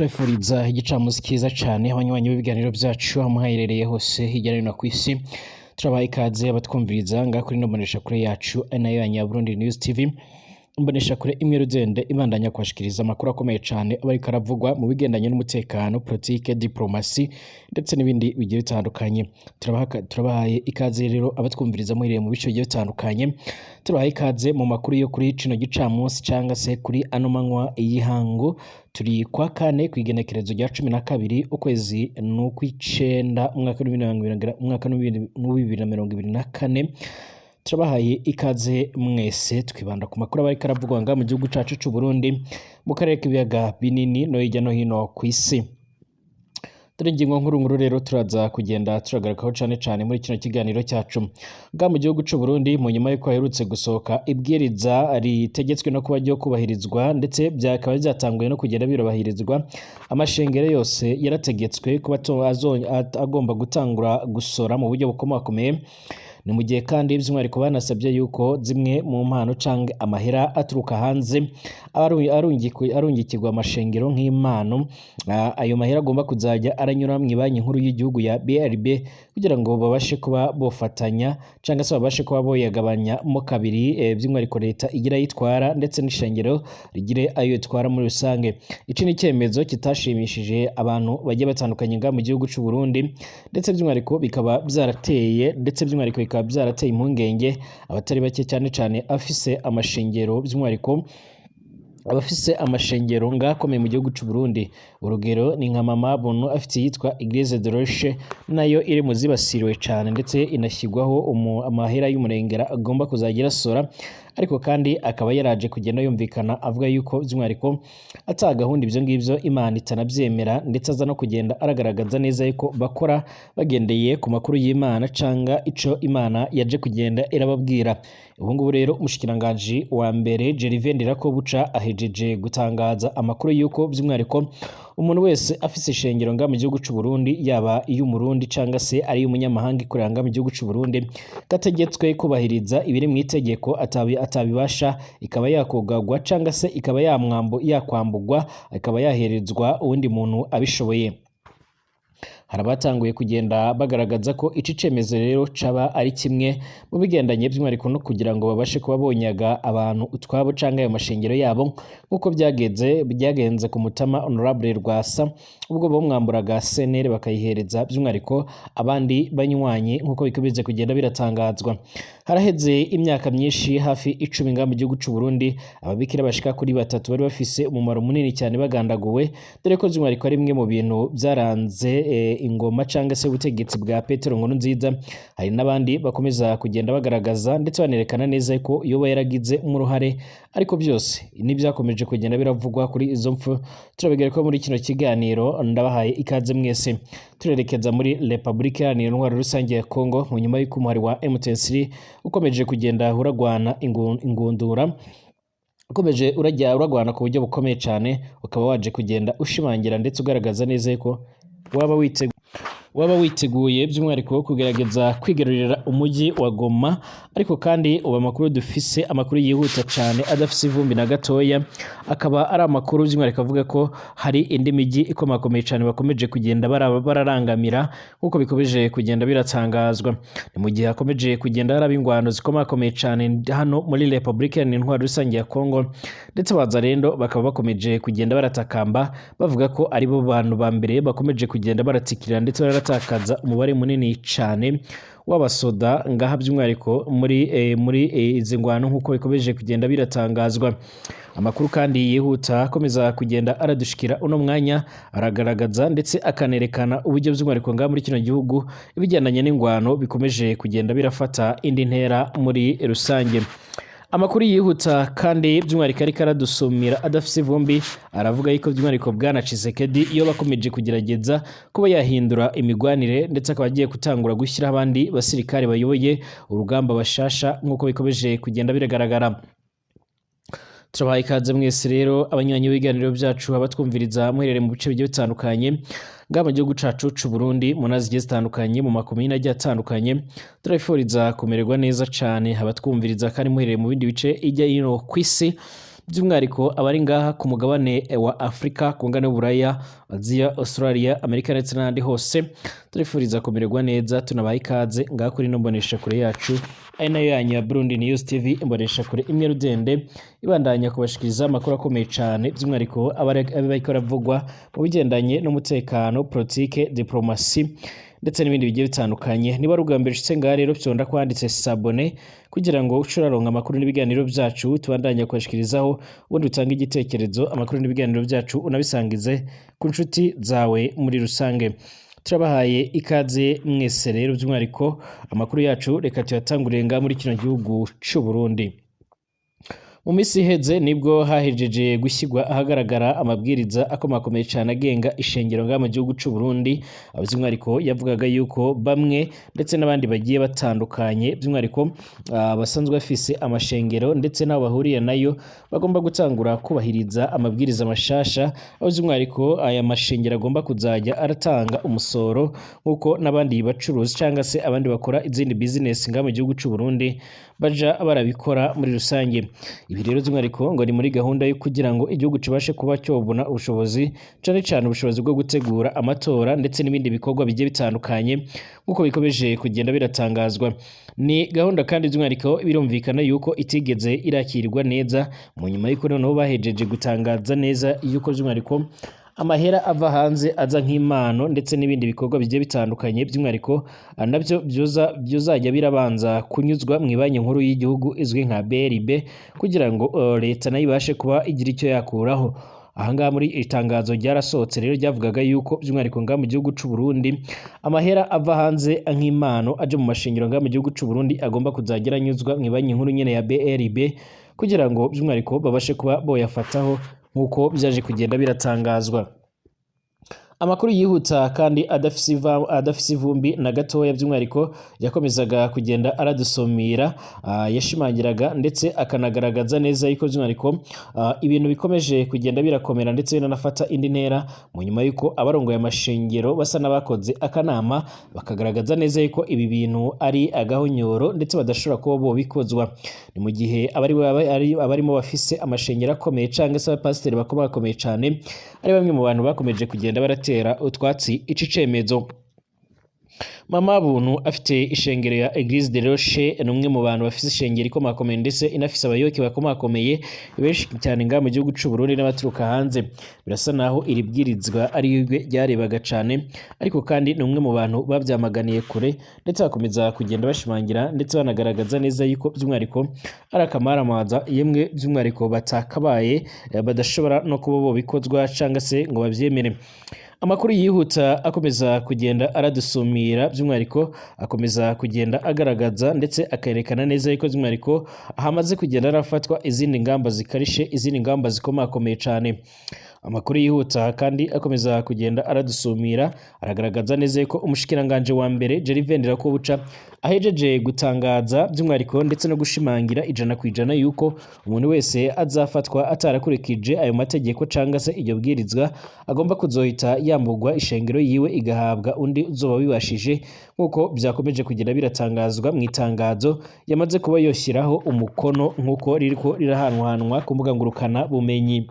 turifuriza igicamunsi cyiza cyane abanywanyi b'ibiganiro byacu aho muhaherereye hose hirya no hino ku isi. Turabaha ikaze abatwumviriza ngaha kuri ino mboneshakure yacu ari nayo ya Nyaburundi News TV, imboneshakure imwe rudende ibandanya kubashikiriza amakuru akomeye cyane aba ariko aravugwa mu bigendanye n'umutekano, politike, diplomasi ndetse n'ibindi bigiye bitandukanye. Turabahaye ikaze rero abatwumviriza muhiriye mu bice bigiye bitandukanye. Turabaha ikaze mu makuru yo kuri kino gicamunsi cyangwa se kuri ano manywa y'ihangu. Turi kwa kane ku igenekerezo rya 12 ukwezi n'ukw'icenda umwaka wa 2024. Turabahaye ikaze mwese, twibanda ku makuru abari karavugwa nga mu gihugu cacu c'u Burundi mu karere k'ibiyaga binini no hirya no hino ku isi. Dore ingingo nkuru rero turaza kugenda turagarukaho cane muri kino kiganiro cyacu. Nga mu gihugu c'u Burundi mu nyuma y'uko haherutse gusohoka ibwiriza ritegetswe no kuba ryo kubahirizwa ndetse byakaba byatanguye no kugenda birobahirizwa, amashengero yose yarategetswe kuba agomba gutangura gusora mu buryo bukomakomeye. Ni mu gihe kandi by'umwihariko banasabye yuko zimwe mu mpano canke amahera aturuka hanze arungikirwa amashengero nk'impano, ayo mahera agomba kuzajya aranyura mu banki nkuru y'igihugu ya BRB kugira ngo babashe kuba bofatanya canke se babashe kuba boyagabanya mo kabiri, by'umwihariko leta igira yitwara ndetse n'ishengero rigire ayo yitwara muri rusange. Ici ni cyemezo kitashimishije abantu bagiye batandukanye nga mu gihugu c'u Burundi, ndetse by'umwihariko bikaba byarateye byarateye impungenge abatari bake cyane afise amashengero, by'umwihariko abafise amashengero ngakomeye mu gihugu c'u Burundi. Urugero ni nka Mama Bono afite yitwa Église de Roche, nayo iri mu zibasiriwe cyane ndetse inashyirwaho amahera y'umurengera agomba kuzagira sora, ariko kandi akaba yaraje kugenda yumvikana avuga yuko by'umwihariko atagahunda ibyo ngibyo Imana itanabyemera, ndetse aza no kugenda aragaragaza neza yuko bakora bagendeye ku makuru y'Imana canga ico Imana yaje kugenda irababwira. Ubu ngubu rero umushikiranganji wa mbere Gervais Ndirakobuca ahejeje gutangaza amakuru yuko by'umwihariko umuntu wese afise ishengero nga mu gihugu c'u Burundi, yaba iy'umurundi canga se ari y'umunyamahanga ikorera nga mu gihugu c'u Burundi, gategetswe kubahiriza ibiri mu itegeko, atabibasha ikaba yakogagwa canga se ikaba yakwambugwa, ikaba yaherezwa uwundi muntu abishoboye. Harabatanguye kugenda bagaragaza ko ici cemezo rero caba ari kimwe mu bigendanye by'umwihariko no kugira ngo babashe kuba bonyaga abantu utwabo canga ayo mashengero yabo, nk'uko byagenze ku Mutama Honorable Rwasa ubwo bomwamburaga CNL bakayihereza by'umwihariko abandi banywanyi, nk'uko bikomeje kugenda biratangazwa. Haraheze imyaka myinshi hafi 10 nga mu gihugu c'u Burundi ababikira bashika kuri 3 bari bafise umumaro munini cyane bagandaguwe, dore ko by'umwihariko ari bimwe mu bintu byaranze ingoma canga se ubutegetsi bwa Petero Nkurunziza. Hari n'abandi bakomeza kugenda bagaragaza ndetse banerekana neza ko yoba yaragize umuruhare, ariko byose n'ibyakomeje kugenda biravugwa kuri izo mfu turabigera ko muri kino kiganiro. Ndabahaye ikaze mwese, turerekeza muri Republika Iharanira Intwaro Rusange ya Kongo mu nyuma y'uko umuhari wa M23 ukomeje kugenda uragwana ingundura, ukomeje uragwana ku buryo bukomeye cyane, ukaba waje kugenda ushimangira ndetse ugaragaza neza ko waba witeguye by'umwihariko kugerageza kwigarurira umujyi wa Goma. Ariko kandi ubu amakuru dufise, amakuru yihuta cyane adafise ivumbi na gatoya, akaba ari amakuru by'umwihariko avuga ko hari indi mijyi ikomakomeye cyane bakomeje kugenda bararangamira, nk'uko bikomeje kugenda biratangazwa. Ni mu gihe hakomeje kugenda haraba ingwano zikomakomeye cyane hano muri Republika Iharanira Intwaro Rusange ya Kongo, ndetse Wazalendo bakaba bakomeje kugenda baratakamba bavuga ko ari bo bantu ba mbere bakomeje kugenda baratsikira ndetse baratakaza umubare munini cyane w'abasoda ngaha by'umwihariko muri izi ngwano, nk'uko bikomeje kugenda biratangazwa. Amakuru kandi yihuta akomeza kugenda aradushikira uno mwanya, aragaragaza ndetse akanerekana uburyo by'umwihariko ngaha muri kino gihugu ibigendanye n'ingwano bikomeje kugenda birafata indi ntera muri rusange. Amakuru yihuta kandi by'umwihariko ariko aradusumira adafise ivumbi, aravuga yuko by'umwihariko Bwana Tshisekedi iyo bakomeje kugerageza kuba yahindura imigwanire, ndetse akaba agiye gutangura gushyira abandi basirikare bayoboye urugamba bashasha, nk'uko bikomeje kugenda biragaragara. Turabaha ikaze mwese rero abanywanyi b'ibiganiro byacu, abatwumviriza muherereye mu bice bigiye bitandukanye ngaha mu gihugu cacu c'u Burundi, mu ntara zigiye zitandukanye, mu makomine agiye atandukanye. Turabifuriza kumererwa neza cane abatwumviriza kandi muherereye mu bindi bice ijya hino kw'isi. by'umwihariko abari ngaha ku mugabane wa Afrika ku ngane y'Uburaya, Aziya, Australia, Amerika ndetse n'ahandi hose turifuriza kumererwa neza, tunabaha ikaze ngaha kuri ino mboneshakure yacu ari nayo yanyu ya Burundi News TV, imboneshakure imwe rudende ibandanya kubashikiriza amakuru akomeye cyane by'umwihariko bariko baravugwa mu bigendanye n'umutekano, politike, diplomasi ndetse n'ibindi bigiye bitandukanye. Niba rugambira ushitse ngaha rero byonda kwanditse sabone kugira ngo ucuraronka amakuru n'ibiganiro byacu tubandanya kubashikirizaho, ubundi utanga igitekerezo, amakuru n'ibiganiro byacu unabisangize ku nshuti zawe muri rusange. Turabahaye ikaze mwese rero by'umwihariko amakuru yacu reka tuyatangurire ngaha muri kino gihugu cy'u Burundi. Mu minsi iheze nibwo hahejeje gushyirwa ahagaragara amabwiriza akomakomeye cyane agenga ishengero ngaha mu gihugu cy'u Burundi, by'umwihariko yavugaga yuko bamwe ndetse n'abandi bagiye batandukanye by'umwihariko basanzwe bafise amashengero ndetse n'abo bahuriye nayo bagomba gutangura kubahiriza amabwiriza mashasha, aho by'umwihariko aya mashengero agomba kuzajya aratanga umusoro nk'uko n'abandi bacuruzi cyangwa se abandi bakora izindi business ngaha mu gihugu cy'u Burundi baja barabikora muri rusange. Ibi rero by'umwihariko ngo ni muri gahunda yo kugira ngo igihugu kibashe kuba cyobona ubushobozi cyane cyane ubushobozi bwo gutegura amatora ndetse n'ibindi bikorwa bigiye bitandukanye nk'uko bikomeje kugenda biratangazwa. Ni gahunda kandi by'umwihariko birumvikana yuko itigeze irakirwa neza, mu nyuma y'uko noneho bahejeje gutangaza neza yuko by'umwihariko amahera ava hanze aza nk'impano ndetse n'ibindi bikorwa bigiye bitandukanye by'umwihariko nabyo byuzajya birabanza kunyuzwa mu banki nkuru y'igihugu izwi nka BRB kugira ngo leta nayo ibashe kuba igira icyo yakuraho. Ahangaha muri itangazo ryarasohotse rero ryavugaga yuko by'umwihariko ngaha mu gihugu cy'u Burundi amahera ava hanze nk'impano aje mu mashengero ngaha mu gihugu cy'u Burundi agomba kuzagira anyuzwa mu banki nkuru nyene ya BRB kugira ngo by'umwihariko babashe kuba boyafataho nk'uko byaje kugenda biratangazwa. Amakuru yihuta kandi adafise ivumbi na gatoya by'umwihariko yakomezaga kugenda aradusomira, yashimangiraga ndetse akanagaragaza neza yuko by'umwihariko ibintu bikomeje kugenda birakomera ndetse binanafata indi ntera, mu nyuma y'uko abarongoye amashengero basa n'abakoze akanama bakagaragaza neza yuko ibi bintu ari agahonyoro ndetse badashobora kuba bobikozwa. Ni mu gihe abarimo bafise amashengero akomeye cyangwa se abapasiteri bakomeye cyane ari bamwe mu bantu bakomeje kugenda baratera utwatsi ici cemezo. Mama Buntu afite ishengero ya Eglise de Roche, ni umwe mu bantu bafise ishengero ikomakomeye ndetse inafise abayoboke bakomakomeye benshi cyane ngaha mu gihugu cy'u Burundi n'abaturuka hanze. Birasa naho iri bwirizwa ari yigwe ryarebaga cyane, ariko kandi ni umwe mu bantu babyamaganiye kure ndetse bakomeza kugenda bashimangira ndetse banagaragaza neza yuko by'umwihariko ari akamaramaza yemwe by'umwihariko batakabaye badashobora no kuba bo bikozwa cyangwa se ngo babyemere. Amakuru yihuta akomeza kugenda aradusumira by'umwihariko akomeza kugenda agaragaza ndetse akerekana neza yuko by'umwihariko hamaze kugenda arafatwa izindi ngamba zikarishe, izindi ngamba zikomakomeye cyane. Amakuru yihuta kandi akomeza kugenda aradusumira aragaragaza neza yuko umushikiranganje wa mbere Gervais Ndirakobuca ahejeje gutangaza by'umwihariko ndetse no gushimangira 100% yuko umuntu wese azafatwa atarakurikije ayo mategeko cyangwa se iryo bwirizwa agomba kuzohita yambugwa ishengero yiwe igahabwa undi uzoba bibashije, nk'uko byakomeje kugenda biratangazwa mu itangazo yamaze kuba yoshyiraho umukono nk'uko ririko rirahanwahanwa ku mbuga ngurukana bumenyi.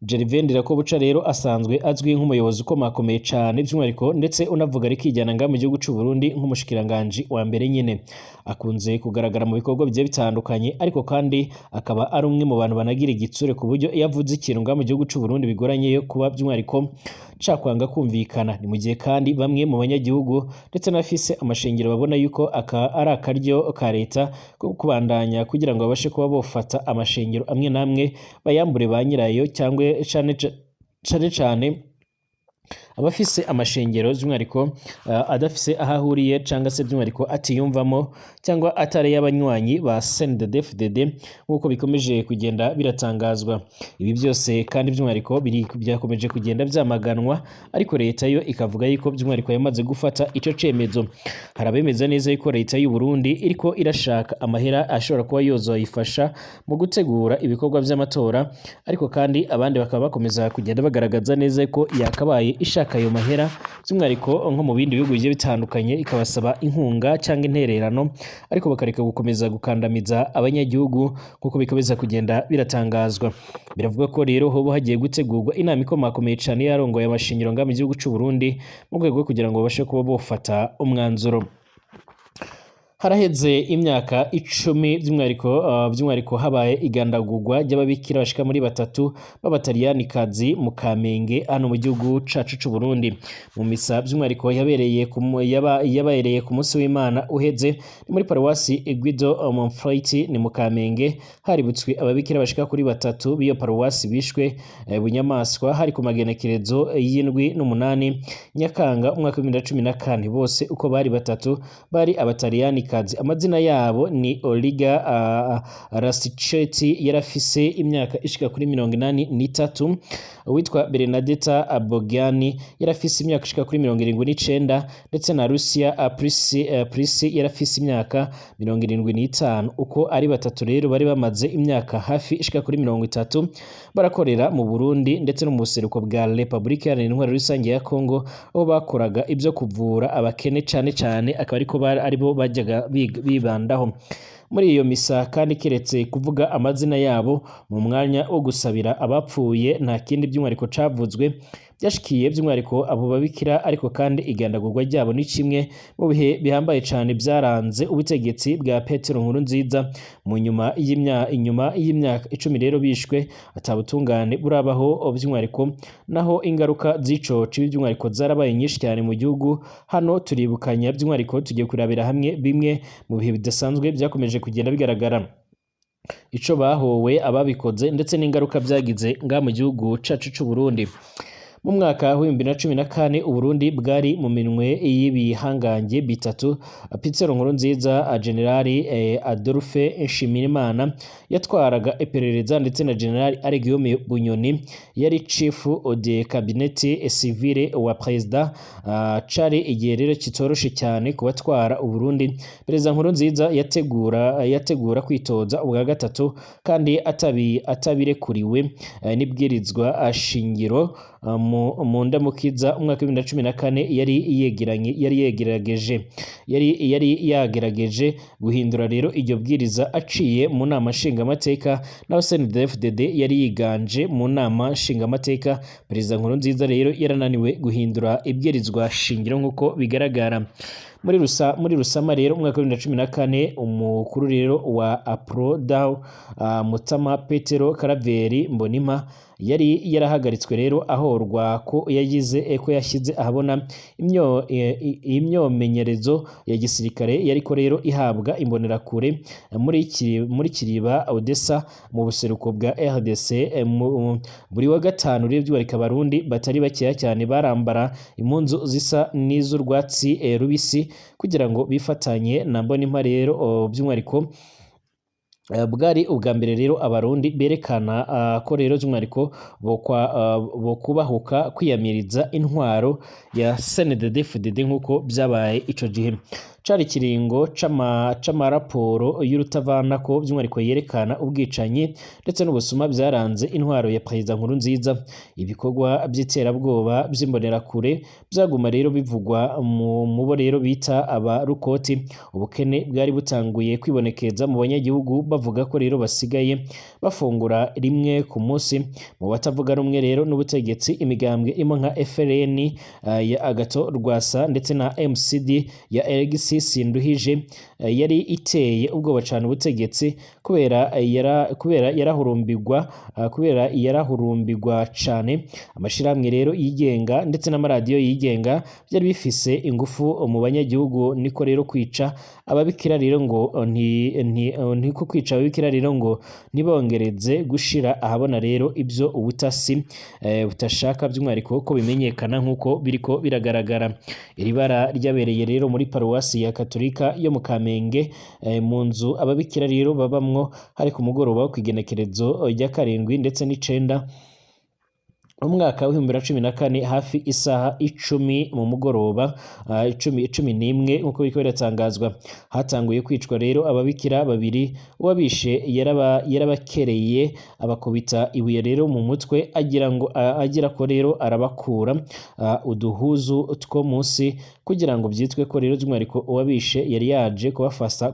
Gervais Ndirakobuca rero asanzwe azwi nk'umuyobozi ukomakomeye cyane by'umwihariko ndetse unavuga rikijyana ngaha mu gihugu cy'u Burundi nk'umushikiranganje wa mbere nyine. Akunze kugaragara mu bikorwa bigiye bitandukanye, ariko kandi akaba ari umwe mu bantu banagira igitsure ku buryo iyo avuze ikintu ngaha mu gihugu cy'u Burundi bigoranye yo kuba by'umwihariko cakwanga kumvikana. Ni mu gihe kandi bamwe mu banyagihugu ndetse n'abafise amashengero babona yuko ari akaryo ka leta ko kubandanya kugira ngo babashe kuba bofata amashengero amwe namwe bayambure ba nyirayo cyangwa cyane abafise amashengero by'umwihariko adafise aho ahuriye cyangwa se by'umwihariko atiyumvamo cyangwa atari y'abanywanyi ba CNDD-FDD nk'uko bikomeje kugenda biratangazwa. Ibi byose kandi by'umwihariko byakomeje kugenda byamaganwa, ariko leta yo ikavuga yuko by'umwihariko yamaze gufata ico cemezo. Hari abemeza neza yuko leta y'u Burundi iriko irashaka amahera ashobora kuba yozoyifasha mu gutegura ibikorwa by'amatora, ariko kandi abandi bakaba bakomeza kugenda bagaragaza neza ko yakabaye ishaka ayo mahera by'umwihariko nko mu bindi bihugu bigiye bitandukanye ikabasaba inkunga cyangwa intererano ariko bakareka gukomeza gukandamiza abanyagihugu kuko bikomeza kugenda biratangazwa. Biravuga ko rero hoba hagiye gutegurwa inama ikomakomeye cyane yarongoye amashingiro ngami gihugu cy'u Burundi mu rwego rwo kugira ngo babashe kuba bofata umwanzuro. Haraheze imyaka 10 by'umwihariko habaye igandagurwa ry'ababikira bashika muri batatu b'abataliyani mu Kamenge hano mu gihugu cacu cy'u Burundi. Mu misa by'umwihariko yabereye ku munsi w'Imana uheze muri paruwasi Guido Monfort ni mu Kamenge haributswe ababikira bashika kuri batatu b'iyo paruwasi bishwe bunyamaswa hari ku magenekerezo y'indwi n'umunani Nyakanga umwaka wa 2014. Bose uko bari batatu bari abataliyani. Amazina yabo ni Oliga Rastichetti yarafise imyaka ishika kuri 83, witwa Bernadetta Bogiani yarafise imyaka ishika kuri 79 ndetse na Lucia Prisi yarafise imyaka 75. Uko ari batatu rero bari bamaze imyaka hafi ishika kuri 30 barakorera mu Burundi ndetse no mu buseruko bwa Republika Iharanira Intwaro Rusange ya Kongo aho bakoraga ibyo kuvura abakene cyane akaba ariko aribo bajyaga bibandaho. Muri iyo misa kandi keretse kuvuga amazina yabo mu mwanya wo gusabira abapfuye nta kindi by'umwihariko cavuzwe byashikiye by'umwihariko abo babikira ariko kandi igandagurwa ryabo ni kimwe mu bihe bihambaye cyane byaranze ubutegetsi bwa Petero Nkurunziza mu nyuma y'imyaka 10 rero bishwe atabutungane burabaho by'umwihariko naho ingaruka z'ico by'umwihariko zarabaye nyinshi cyane mu gihugu. Hano turibukanya by'umwihariko tugiye kurabira hamwe bimwe mu bihe bidasanzwe byakomeje kugenda bigaragara ico bahowe ababikoze ndetse n'ingaruka byagize nga mu gihugu cacu cy'u Burundi. Mu mwaka wa 2014 Uburundi bwari mu minwe y'ibihangange bitatu Petero Nkurunziza, Generali Adolphe Nshimirimana yatwaraga iperereza ndetse na Generali Guillaume Bunyoni yari chief de cabinet civile wa president. Cari igihe rero kitoroshe cyane kubatwara Uburundi. Perezida Nkurunziza yategura kwitoza ubwa gatatu kandi atabirekuriwe n'ibwirizwa shingiro mu ndamukiza umwaka wa 2014 yari yagerageje guhindura rero iryo bwiriza aciye mu nama nshingamateka naho CNDD-FDD yari yiganje mu nama nshingamateka. Perezida Nkurunziza rero yarananiwe guhindura ibwirizwa shingiro nk'uko bigaragara. Muri Rusama rero umwaka wa 2014 umukuru rero wa APRODAO Mutama Petero Karaveri Mbonimpa yari yarahagaritswe rero ahorwa ko yashyize ahabona imyomenyerezo ya gisirikare yariko rero ihabwa imbonerakure muri Kiriba Odessa mu buseruko bwa RDC. Buri wa gatanu rero by'uwarika Barundi batari bakeya cyane barambara impunzu zisa n'iz'urwatsi rubisi kugira ngo bifatanye na Mbonimpa rero by'umwihariko bwari ubwa mbere rero abarundi berekana ko rero by'umwihariko bo kubahuka kwiyamiriza intwaro ya CNDD-FDD nk'uko byabaye ico gihe. Cari kiringo c'amaraporo y'urutavanako by'umwihariko yerekana ubwicanyi ndetse n'ubusuma byaranze intwaro ya Perezida Nkurunziza. Ibikorwa by'iterabwoba by'imbonerakure byaguma rero bivugwa mu bo rero bita abarukoti. Ubukene bwari butanguye kwibonekeza mu banyagihugu bavuga ko rero basigaye bafungura rimwe ku munsi. Mu batavuga rumwe rero n'ubutegetsi imigambwe irimo nka FRN ya Agathon Rwasa ndetse na MCD ya Alexis Sinduhije yari iteye ubwoba cyane ubutegetsi kubera yarahurumbirwa cyane. Amashirahamwe rero yigenga ndetse n'amaradiyo yigenga byari bifise ingufu mu banyagihugu. Niko rero kwica ababikira rero ngo niko kwica ababikira rero ngo nibongereze gushira ahabona rero ibyo ubutasi butashaka by'umwihariko ko bimenyekana nk'uko biriko biragaragara. Iri bara ryabereye rero muri paruwasi ya Katolika yo mu Kamenge mu nzu ababikira rero babamwo hari ku mugoroba wo kwigenekerezo rya 7 ndetse n'9 umwaka w'ibihumbi bibiri na cumi na kane hafi isaha 10 mu mugoroba 11 nk'uko biriko biratangazwa hatanguye kwicwa rero ababikira babiri uwabishe yarabakereye abakubita ibuye rero mu mutwe agira ko rero arabakura uduhuzu two munsi kugira ngo byitwe ko rero by'umwihariko uwabishe yari yaje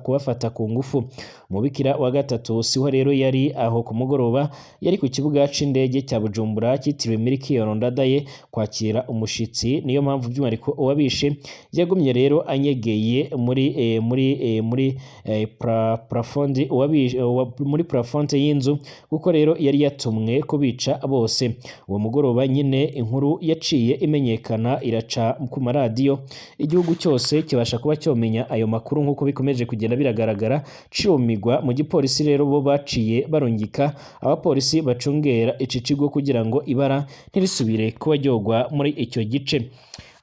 kubafata ku ngufu. Umubikira wa gatatu siho rero yari aho ku mugoroba, yari ku kibuga c'indege cya Bujumbura cyitiriwe Melchior Ndadaye kwakira umushitsi. Niyo mpamvu by'umwihariko uwabishe yagumye rero anyegeye muri plafonte y'inzu kuko rero yari yatumwe kubica bose. Uwo mugoroba nyine inkuru yaciye imenyekana iraca ku maradiyo, igihugu cyose kibasha kuba cyomenya ayo makuru nk'uko bikomeje kugenda biragaragara. Cumigwa mu gipolisi rero bo baciye barungika abapolisi bacungera ici kigo kugira ngo ibara ntirisubire kuba ryogwa muri icyo gice.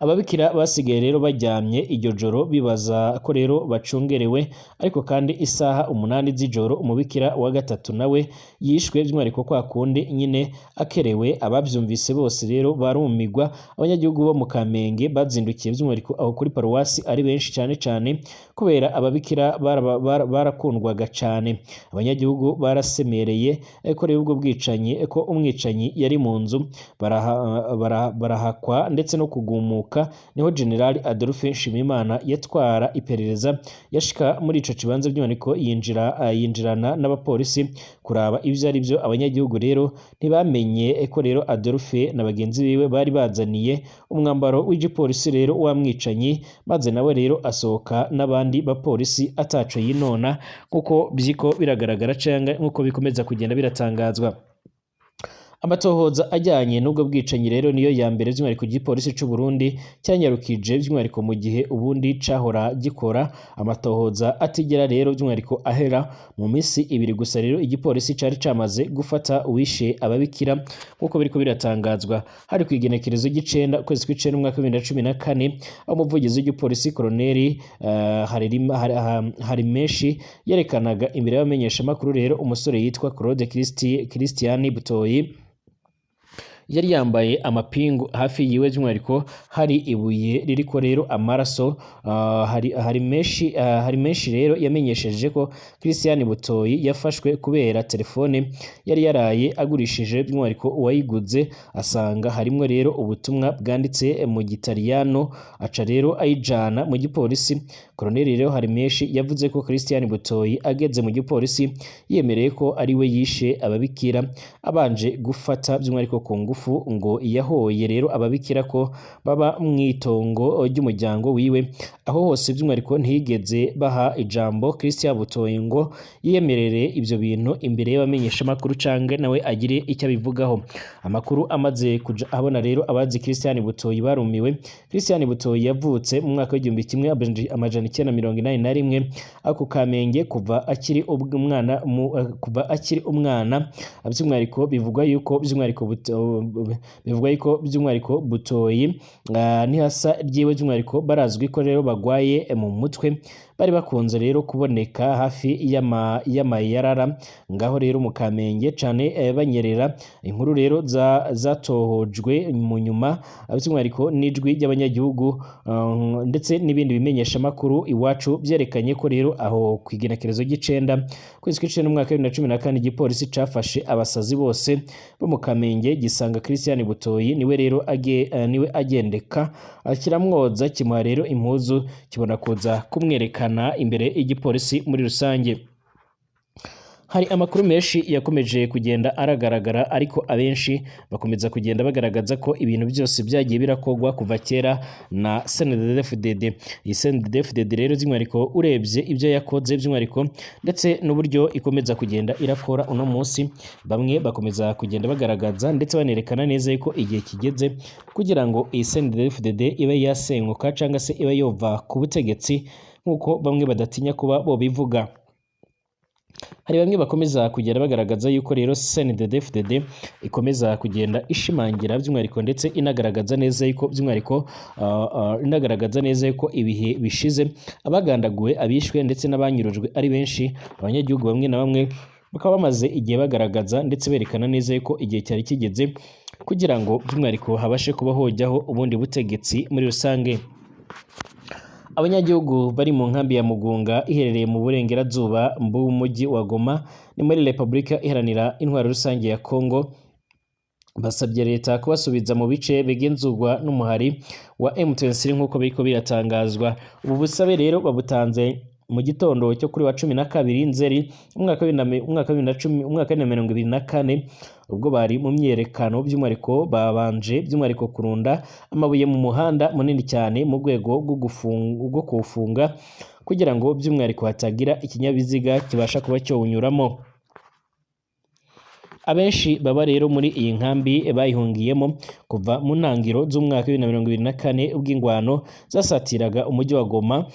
Ababikira basigaye rero baryamye iryo joro bibaza ko rero bacungerewe, ariko kandi isaha 8 z'ijoro umubikira wa gatatu nawe yishwe by'umwihariko kwa kundi nyine akerewe. Abavyumvise bose rero barumigwa. Abanyagihugu bo mu Kamenge bazindukiye by'umwihariko aho kuri paruwasi ari benshi cyane kubera ababikira barakundwaga cyane. Abanyagihugu barasemereye ko rero ubwo bwicanyi ko umwicanyi yari mu nzu barahakwa ndetse no kugumuka. Niho General Adolphe Nshimiyimana yatwara iperereza yashika muri ico kibanza by'umwihariko yinjirana n'abapolisi kuraba ivyo ari byo. Abanyagihugu rero ntibamenye ko rero Adolphe na bagenzi biwe bari bazaniye umwambaro w'igipolisi rero wamwicanyi, maze nawe rero asohoka n'abandi bapolisi ataco yinona kuko byiko biragaragara cyangwa nkuko bikomeza kugenda biratangazwa. Amatohoza ajyanye n'ubwo bwicanyi rero niyo ya mbere by'umwihariko igipolisi cy'u Burundi cyanyarukije by'umwihariko mu gihe ubundi cahora gikora amatohoza atigera rero by'umwihariko ahera. Mu minsi 2 gusa rero igipolisi cari camaze gufata uwishe ababikira nk'uko biriko biratangazwa. Hari kwigenekerezo gicenda ukwezi kw'icenda umwaka 2014 umuvugizi w'igipolisi Colonel hari menshi yerekanaga imbere y'abamenyesha makuru rero umusore yitwa Claude Christian Butoyi yari yambaye amapingu hafi yiwe by'umwihariko hari ibuye ririko rero amaraso. Hari menshi rero yamenyesheje ko Christian Butoyi yafashwe kubera telefone yari yaraye agurishije by'umwihariko uwayiguze asanga harimwo rero ubutumwa bwanditse mu Gitaliyano, aca rero ayijana mu gipolisi. Colonel rero hari menshi yavuze ko Christian Butoyi ageze mu gipolisi yemereye ko ari we yishe ababikira abanje gufata by'umwihariko ku ngufu, ngo yahoye rero ababikira ko baba mwitongo ry'umuryango wiwe. Aho hose by'umwihariko ntiyigeze baha ijambo Christian Butoyi ngo yemerere ibyo bintu imbere y'abamenyesha makuru canke nawe agire icyo abivugaho. Amakuru amaze kuja abona rero abazi Christian Butoyi barumiwe. Christian Butoyi yavutse mu mwaka w'1981 ako Kamenge kuva akiri umwana by'umwihariko bivugwa yuko by'umwihariko Butoyi ntihasa ryiwe by'umwihariko barazwi ko rero bagwaye mu mutwe. Bari bakunze rero kuboneka hafi y'amayarara ngaho rero mu Kamenge cyane banyerera. Inkuru rero zatohojwe mu nyuma by'umwihariko n'ijwi ry'abanyagihugu ndetse n'ibindi bimenyesha makuru iwacu byerekanye ko rero aho kwigenekerezo gicenda kwezi kw'icenda umwaka 2014 igipolisi cafashe abasazi bose bo mu Kamenge gisanga Christian Butoyi niwe rero niwe agendeka kiramwoza kimuha rero impuzu kibona kuza kumwerekana imbere y'igipolisi muri rusange. Hari amakuru menshi yakomeje kugenda aragaragara, ariko abenshi bakomeza kugenda bagaragaza ko ibintu byose byagiye birakogwa kuva kera na CNDD-FDD. Iyi CNDD-FDD rero by'umwihariko urebye ibyo yakoze by'umwihariko ndetse n'uburyo ikomeza kugenda irakora uno munsi, bamwe bakomeza kugenda bagaragaza ndetse banerekana neza ko igihe kigeze kugira ngo iyi CNDD-FDD ibe yasenyuka cyangwa se ibe yova ku butegetsi nk'uko bamwe badatinya kuba bo bivuga. Hari bamwe bakomeza kugenda bagaragaza yuko rero CNDD-FDD ikomeza kugenda ishimangira by'umwihariko ndetse inagaragaza neza yuko by'umwihariko ibihe bishize abagandaguwe, abishwe ndetse n'abanyurujwe ari benshi. Abanyagihugu bamwe na bamwe bakaba bamaze igihe bagaragaza ndetse berekana neza yuko igihe cyari kigeze kugira ngo by'umwihariko habashe kuba hojyaho ubundi butegetsi muri rusange. Abanyagihugu bari mu nkambi ya Mugunga iherereye mu burengerazuba bw'umujyi wa Goma ni muri Repubulika Iharanira Intwaro Rusange ya Kongo basabye leta kubasubiza mu bice bigenzurwa n'umuhari wa M23 nk'uko biriko biratangazwa. Ubu busabe rero babutanze mu gitondo cyo kuri wa 12 Nzeri umwaka wa 2024 ubwo bari mu myerekano by'umwihariko babanje by'umwihariko kurunda amabuye mu muhanda munini cyane mu rwego rwo kuwufunga kugira ngo by'umwihariko hatagira ikinyabiziga kibasha kuba cyowunyuramo. Abenshi baba rero muri iyi nkambi bayihungiyemo kuva mu ntangiro z'umwaka wa 2024 ubw'ingwano zasatiraga umujyi wa Goma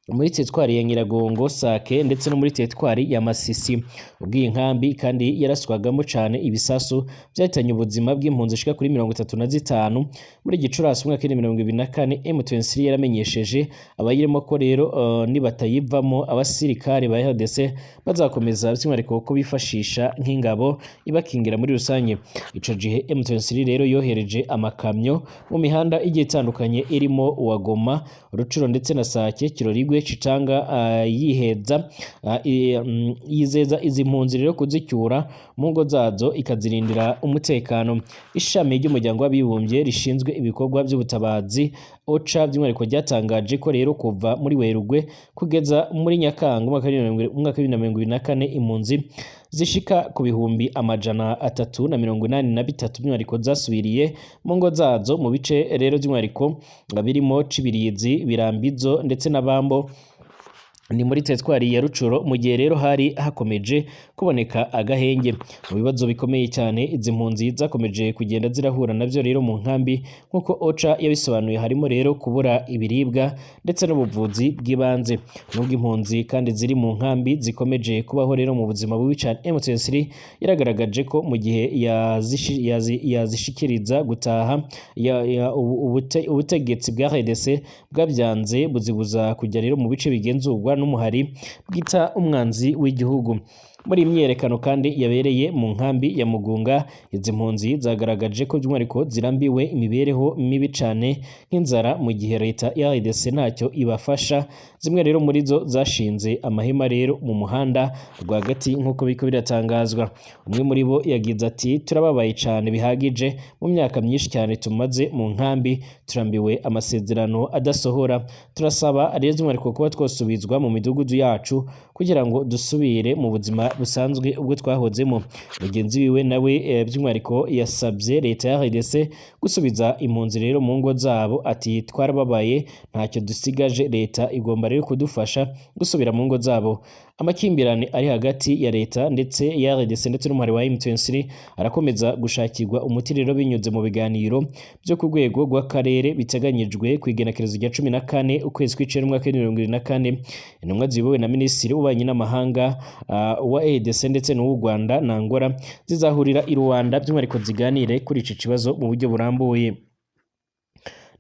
muri teritwari ya Nyiragongo, Sake ndetse no muri teritwari ya Masisi. Ubw'iyi nkambi kandi yaraswagamo cyane ibisasu byahitanye ubuzima bw'impunzi shika kuri 35 muri Gicurasi umwaka wa 2024. M23 yaramenyesheje abayirimo ko rero nibatayivamo abasirikare ba RDC bazakomeza by'umwihariko ko bifashisha nk'ingabo ibakingira muri rusange. Ico gihe M23 rero yohereje amakamyo mu mihanda igiye itandukanye irimo uwa Goma, Rucuro ndetse na Sake, Kirorigwe, Chitanga, yiheza yizeza izi mpunzi rero kuzicyura mu ngo zazo ikazirindira umutekano. Ishami ry'umuryango w'abibumbye rishinzwe ibikorwa by'ubutabazi OCHA by'umwihariko ryatangaje ko rero kuva muri Werurwe kugeza muri Nyakanga umwaka wa 2024 impunzi zishika ku bihumbi 383 by'umwihariko zasubiriye mu ngo zazo mu bice rero by'umwihariko birimo Cibirizi, Birambizo ndetse na Bambo ni muri teritwari ya Rucuro, mu gihe rero hari hakomeje kuboneka agahenge. Mu bibazo bikomeye cyane izi mpunzi zakomeje kugenda zirahura navyo rero mu nkambi nk'uko OCHA yabisobanuye, harimo rero kubura ibiribwa ndetse n'ubuvuzi bw'ibanze. Nubwo impunzi kandi ziri mu nkambi zikomeje kubaho rero mu buzima bubi cyane, M23 yaragaragaje ko mu gihe yazishikiriza gutaha ubutegetsi bwa RDC bwabyanze buzibuza kujya rero mu bice bigenzurwa n'umuhari bwita umwanzi w'igihugu. Muri imyerekano kandi yabereye mu nkambi ya Mugunga, izi mpunzi zagaragaje ko by'umwihariko zirambiwe imibereho mibi cyane nk'inzara mu gihe leta ya RDC ntacyo ibafasha. Zimwe rero muri zo zashinze amahema rero mu muhanda rwagati nk'uko biko biratangazwa. Umwe muri bo yagize ati turababaye cyane bihagije, mu myaka myinshi cyane tumaze mu nkambi turambiwe amasezerano adasohora. Turasaba rero by'umwihariko kuba twosubizwa mu midugudu yacu kugira ngo dusubire mu buzima busanzwe ubwo twahozemo. Mugenzi wiwe nawe by'umwihariko yasabye leta ya RDC gusubiza impunzi rero mu ngo zabo, ati twarababaye ntacyo dusigaje, leta igomba rero kudufasha gusubira mu ngo zabo. Amakimbirane ari hagati ya leta ndetse ya RDC ndetse n'umuhari wa M23 arakomeza gushakirwa umuti rero binyuze mu biganiro byo ku rwego rw'akarere biteganyijwe ku igenekerezo rya 14 ukwezi kw'icenda umwaka wa 2024. Intumwa ziyobowe na Minisitiri w'Ububanyi n'Amahanga wa RDC ndetse n'uw'u Rwanda na Angola zizahurira i Rwanda by'umwihariko ziganire kuri iki kibazo mu buryo burambuye.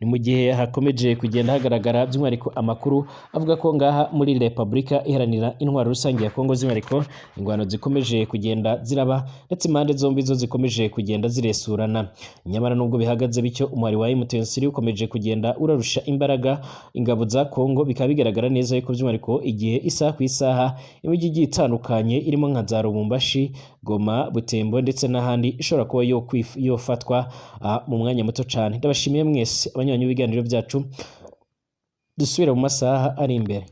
Ni mu gihe hakomeje kugenda hagaragara by'umwihariko amakuru avuga ko ngaha muri Repubulika Iharanira Intwaro Rusange ya Kongo by'umwihariko ingwano zikomeje kugenda ziraba ndetse impande zombi zo zikomeje kugenda ziresurana. Nyamara nubwo bihagaze bityo, umuhari wa M23 ukomeje kugenda urarusha imbaraga ingabo za Kongo, bikaba bigaragara neza yuko by'umwihariko igihe isaha ku isaha imijyi igiye itandukanye irimo nka za Lubumbashi, Goma, Butembo ndetse n'ahandi ishobora kuba yofatwa mu mwanya muto cyane. Ndabashimiye mwese abanywanyi b'ibiganiro byacu, dusubira mu masaha ari imbere.